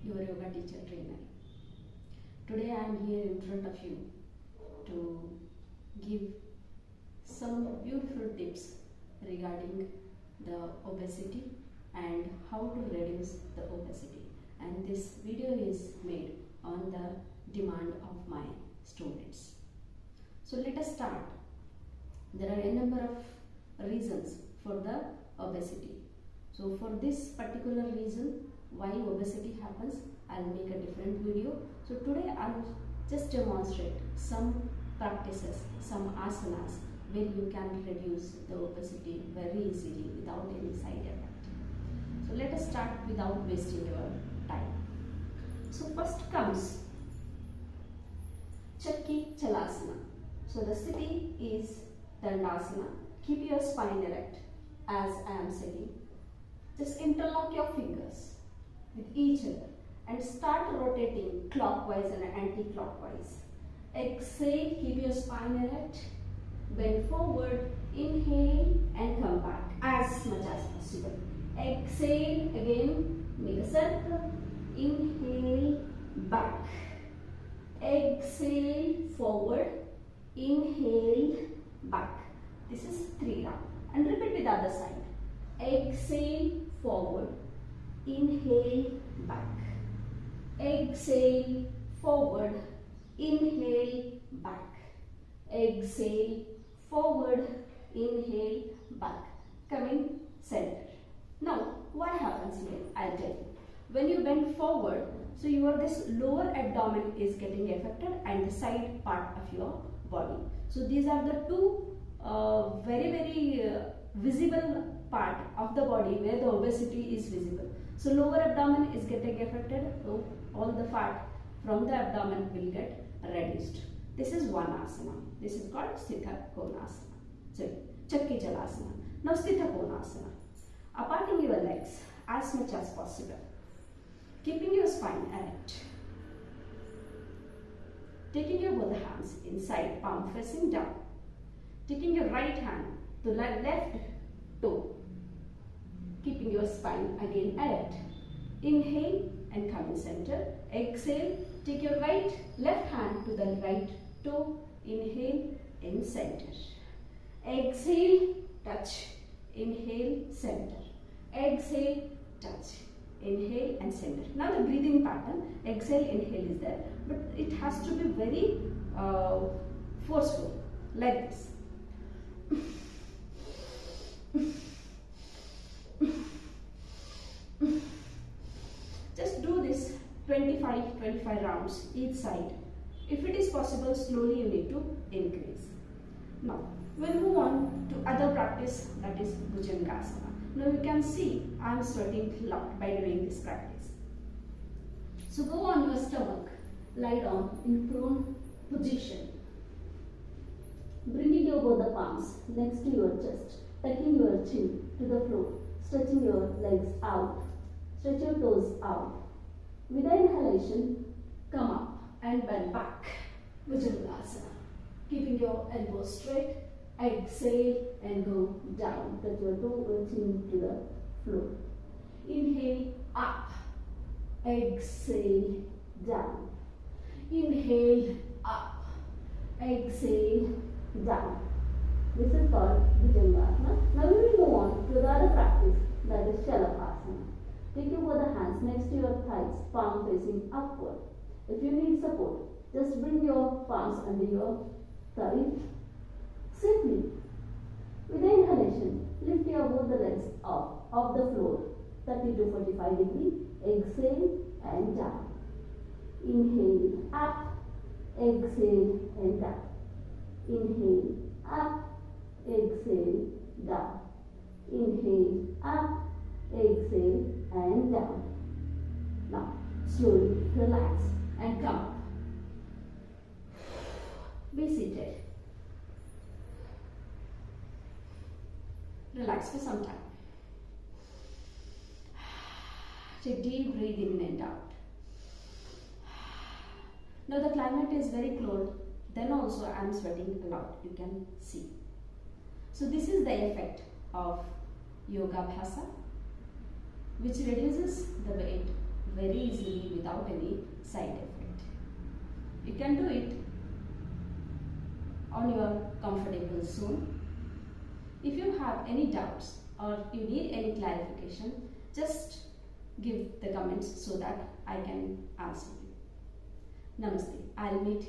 your yoga teacher trainer. Today I am here in front of you to give some beautiful tips regarding the obesity and how to reduce the obesity, and this video is made on the demand of my students. So let us start. There are a number of reasons for the obesity. So for this particular reason why obesity happens, I will make a different video. So today I will just demonstrate some practices, some asanas where you can reduce the obesity very easily without any side effect. So let us start without wasting your time. So first comes Chakki Chalasana. So the sitting is Dandasana. Keep your spine erect as I am sitting. Just interlock your fingers with each other and start rotating clockwise and anti-clockwise. Exhale, keep your spine erect. Bend forward, inhale and come back as much as possible. Exhale, again make a circle. Inhale, back. Exhale, forward. Inhale, back. This is 3 rounds. And repeat with the other side. Exhale, forward. Inhale, back. Exhale, forward. Inhale, back. Exhale, forward. Inhale, back. Coming center. Now, what happens here? I'll tell you. When you bend forward, so this lower abdomen is getting affected and the side part of your body. So these are the two very visible part of the body where the obesity is visible. So lower abdomen is getting affected, so all the fat from the abdomen will get reduced. This is one asana. This is called Sthita Konasana. So Chakki Chalasana. Now Sthita Konasana. Aparting your legs as much as possible. Keeping your spine erect. Taking your both hands inside, palm facing down. Taking your right hand to left toe. Keeping your spine again erect. Inhale and come in center. Exhale, take your left hand to the right toe. Inhale in center. Exhale, touch. Inhale, center. Exhale, touch. Inhale and center. Now the breathing pattern, exhale, inhale is there, but it has to be very forceful, like this. Just do this 25 rounds each side. If it is possible, slowly you need to increase. Now we'll move on to other practice, that is Bhujangasana. Now you can see I am sweating a lot by doing this practice. So go on your stomach, lie down in prone position. Bringing your both the palms next to your chest, tucking your chin to the floor, stretching your legs out, stretch your toes out. With the inhalation, come up and bend back, Bhujangasana. Keeping your elbows straight, exhale and go down, touch your toe or chin to the floor. Inhale, up, exhale, down. Inhale, up, exhale, down. This is called Bhujangasana. Now we will go on to the other practice, that is Shalabhasana. Take your both hands next to your thighs, palm facing upward. If you need support, just bring your palms under your thigh. Simply, with the inhalation, lift your both the legs up off the floor, 30 to 45 degrees. Exhale and down. Inhale, up, exhale and down. Inhale, up, exhale, down. Inhale, up, exhale and down. Now, slowly relax and come up. Be seated. Relax for some time. Take deep breath in and out. Now the climate is very cold, then also I am sweating a lot, you can see. So this is the effect of Yoga Bhyasa, which reduces the weight very easily without any side effect. You can do it on your comfortable zone. If you have any doubts or you need any clarification, just give the comments so that I can answer you. Namaste. I'll meet